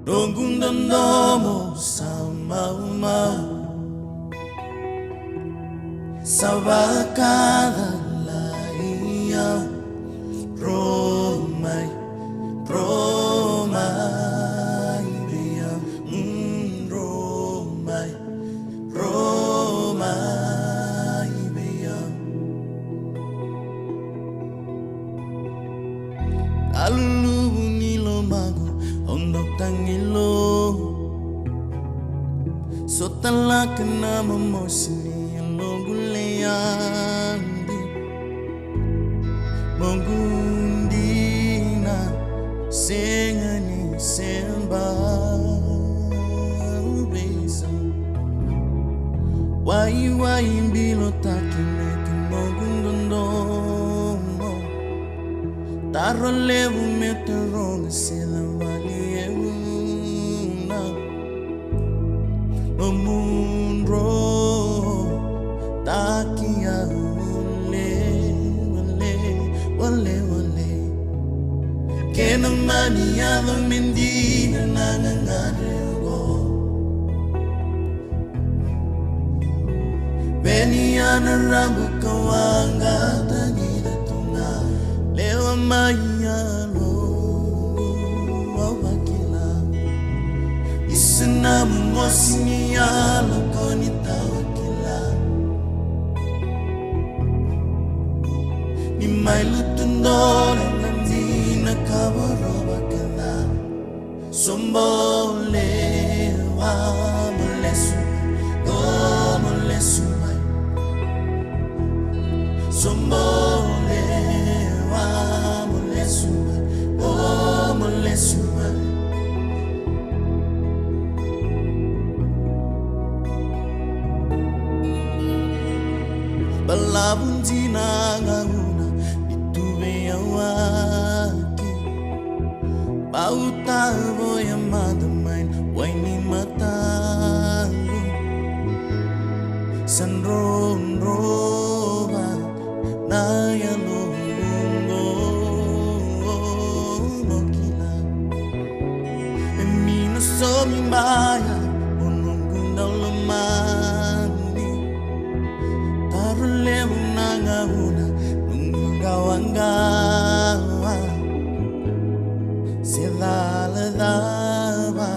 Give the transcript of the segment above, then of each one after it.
Dongundandomo sama Sabakada laia Romai Bia Romai Bia Luluvu ni lomaqu Ondok tangilo Sotala kena memosini Longuleyandi Mongundina Sengani semba Ubeza Wai mbilo takine Kimogundondomo Taro levu meteronga Sila wali euna Omundro Takia wale Kena mani ava mendina nangangarego Beni ana rambu kawanga tagida tunga Lewa mayalo wawakila Isana mosini yalo konita wakila Ni mailutundole nandina kawaroba kala Sombole wa molesu go molesu mai Sombole wa molesu go molesu mai Balabunjina ngahuna Dituwe awaki Bauta voya madamain Waini matangu Sanron roba Naya lulungo Nokila Emino somi maya Unungunda lamani Levu nangahuna nungawangawa Sedala dava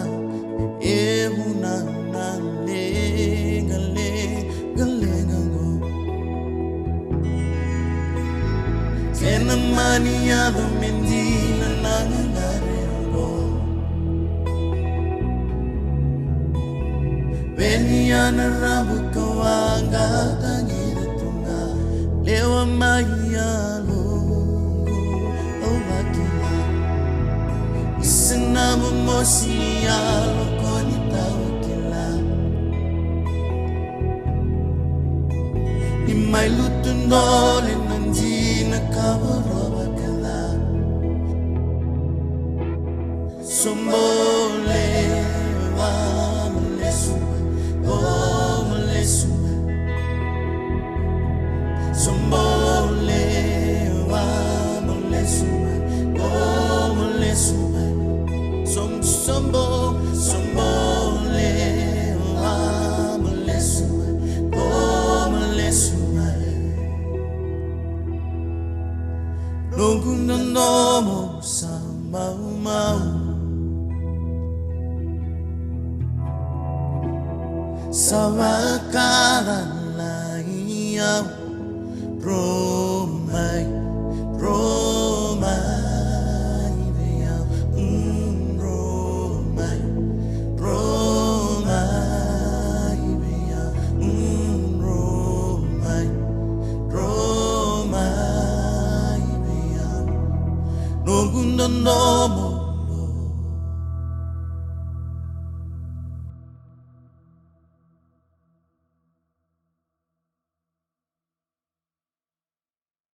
Evuna galengango Kena mania do mendina nangangarego Beniana rabu kawanga tangira Lewa maya longo awakila Isana momosini yalo konita wakila Imai lutundole nanjina kawaroba kala Sombole wa molesume oh molesume Sombole wa molesume oh molesume Sombole wa molesume oh molesume Dongundandomo sama Sabakada laia Romai Bia Romai Bia Romai Bia Dongundandomo